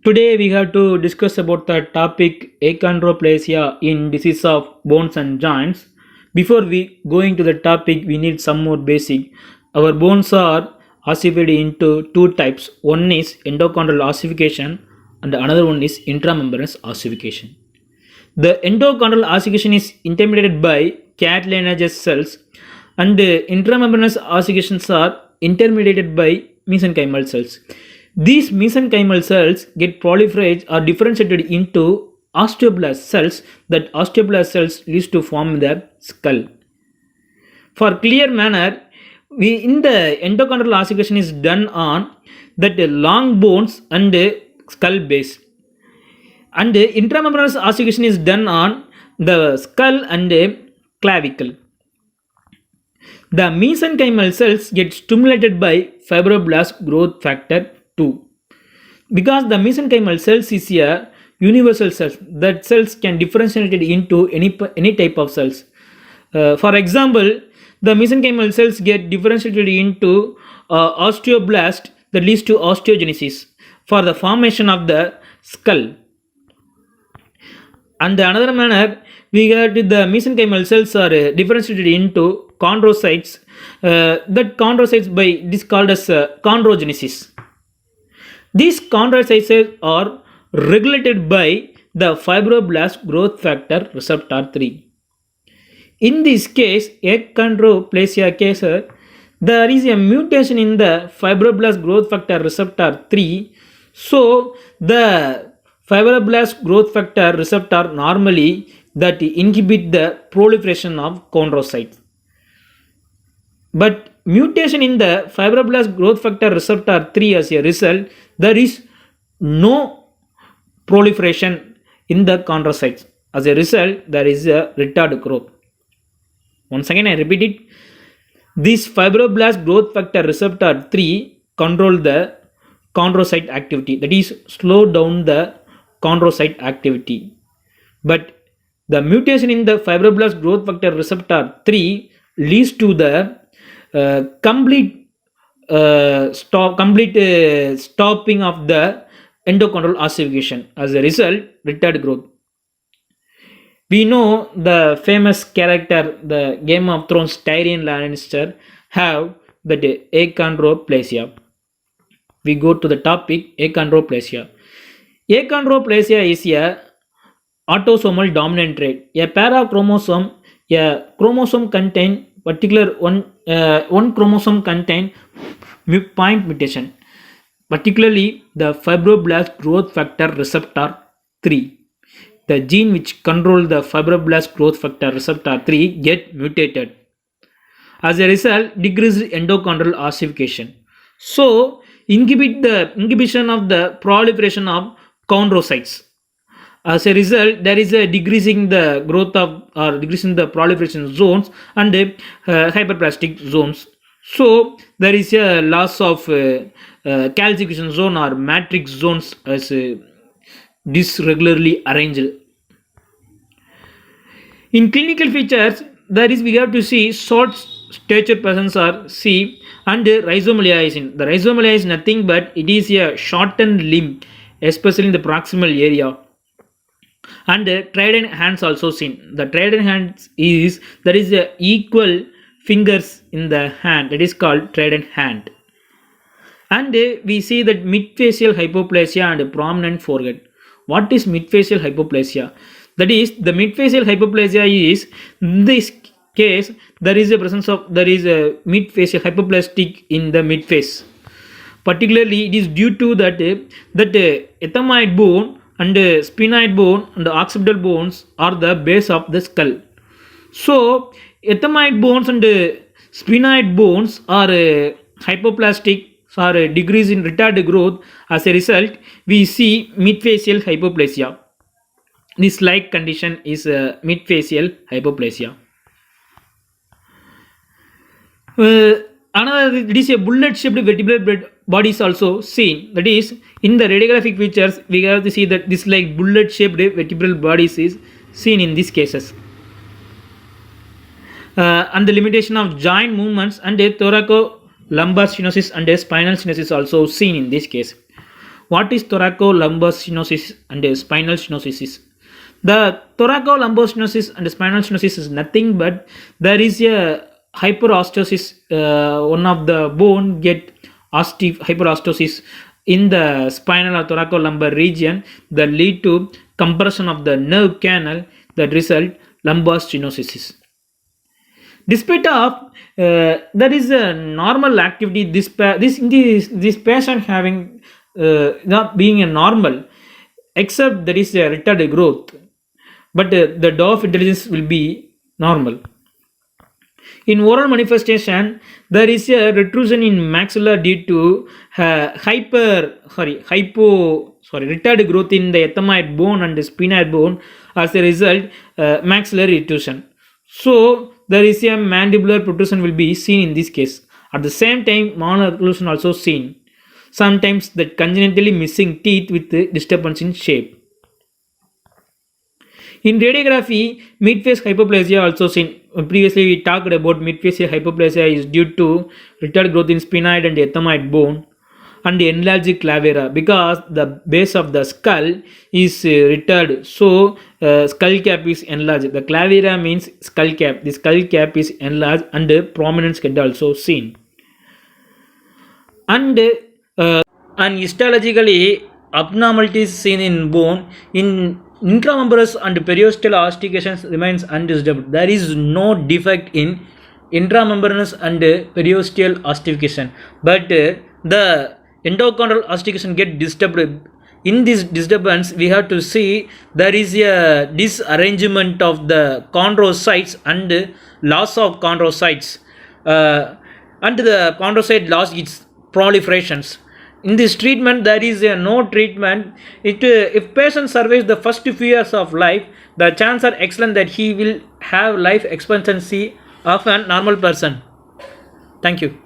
Today we have to discuss about the topic achondroplasia in disease of bones and joints. Before we going to the topic, we need some more basic. Our bones are ossified into two types. One is endochondral ossification and another one is intramembranous ossification. The endochondral ossification is intermediated by cartilaginous cells and intramembranous ossifications are intermediated by mesenchymal cells. These mesenchymal cells get proliferated or differentiated into osteoblast cells. That osteoblast cells used to form the skull. For clear manner, we in the endochondral ossification is done on that long bones and skull base, and intramembranous ossification is done on the skull and clavicle. The mesenchymal cells get stimulated by fibroblast growth factor 2. Because the mesenchymal cells is a universal cell, that cells can differentiate into any type of cells. For example, the mesenchymal cells get differentiated into osteoblast that leads to osteogenesis for the formation of the skull. And the another manner, we got the mesenchymal cells are differentiated into chondrocytes. That chondrocytes by this called as chondrogenesis. These chondrocytes are regulated by the fibroblast growth factor receptor 3. In this case, achondroplasia case, there is a mutation in the fibroblast growth factor receptor 3. So the fibroblast growth factor receptor normally that inhibit the proliferation of chondrocytes. But mutation in the fibroblast growth factor receptor 3 as a result, there is no proliferation in the chondrocytes. As a result, there is a retarded growth. Once again, I repeat it. This fibroblast growth factor receptor 3 control the chondrocyte activity, that is, slow down the chondrocyte activity. But the mutation in the fibroblast growth factor receptor 3 leads to the complete stopping of the endochondral ossification. As a result, retarded growth. We know the famous character, the Game of Thrones Tyrion Lannister, have the achondroplasia. We go to the topic achondroplasia. Achondroplasia is a autosomal dominant trait. A pair of a chromosome contain particular one chromosome contain point mutation, particularly the fibroblast growth factor receptor 3. The gene which control the fibroblast growth factor receptor 3 get mutated. As a result, decreased endochondral ossification. So, inhibition of the proliferation of chondrocytes. As a result, there is a decreasing the growth of or decreasing the proliferation zones and hyperplastic zones. So there is a loss of calcification zone or matrix zones as dysregularly arranged. In clinical features, there is we have to see short stature persons are C and rhizomalia is in. The rhizomalia is nothing but it is a shortened limb, especially in the proximal area. And trident hands also seen. The trident hands is there is a equal fingers in the hand, that is called trident hand. And we see that midfacial hypoplasia and prominent forehead. What is midfacial hypoplasia? That is, the midfacial hypoplasia is in this case there is a presence of there is a midfacial hypoplastic in the midface. Particularly, it is due to that ethmoid bone and sphenoid bone and occipital bones are the base of the skull. So, ethmoid bones and sphenoid bones are hypoplastic or decrease in retarded growth. As a result, we see midfacial hypoplasia. This like condition is midfacial hypoplasia. Another, it is a bullet shaped vertebral body is also seen. That is, in the radiographic features, we have to see that this like bullet shaped vertebral bodies is seen in these cases. and the limitation of joint movements and thoracolumbar stenosis and spinal stenosis also seen in this case. What is thoracolumbar stenosis and spinal stenosis? The thoracolumbar stenosis and spinal stenosis is nothing but there is a hyperostosis, one of the bone get hyperostosis in the spinal or thoracolumbar region that lead to compression of the nerve canal that result lumbar stenosis. Despite of there is a normal activity, this patient having not being a normal, except there is a retarded growth, but the dose of intelligence will be normal. In oral manifestation, there is a retrusion in maxilla due to retarded growth in the ethmoid bone and the sphenoid bone. As a result, maxillary retrusion. So there is a mandibular protrusion will be seen in this case. At the same time, monocclusion also seen. Sometimes the congenitally missing teeth with disturbance in shape. In radiography, midface hypoplasia also seen. Previously we talked about midface hypoplasia is due to retarded growth in sphenoid and ethmoid bone and enlarged clavera because the base of the skull is retarded, so skull cap is enlarged. The clavera means skull cap. The skull cap is enlarged and prominence can also seen. And histologically, abnormalities seen in bone in intramembranous and periosteal ossifications remains undisturbed. There is no defect in intramembranous and periosteal ossification, but the endochondral ossification get disturbed. In this disturbance, we have to see there is a disarrangement of the chondrocytes and loss of chondrocytes, and the chondrocyte loss its proliferations. In this treatment, there is no treatment. If patient survives the first few years of life, the chances are excellent that he will have life expectancy of a normal person. Thank you.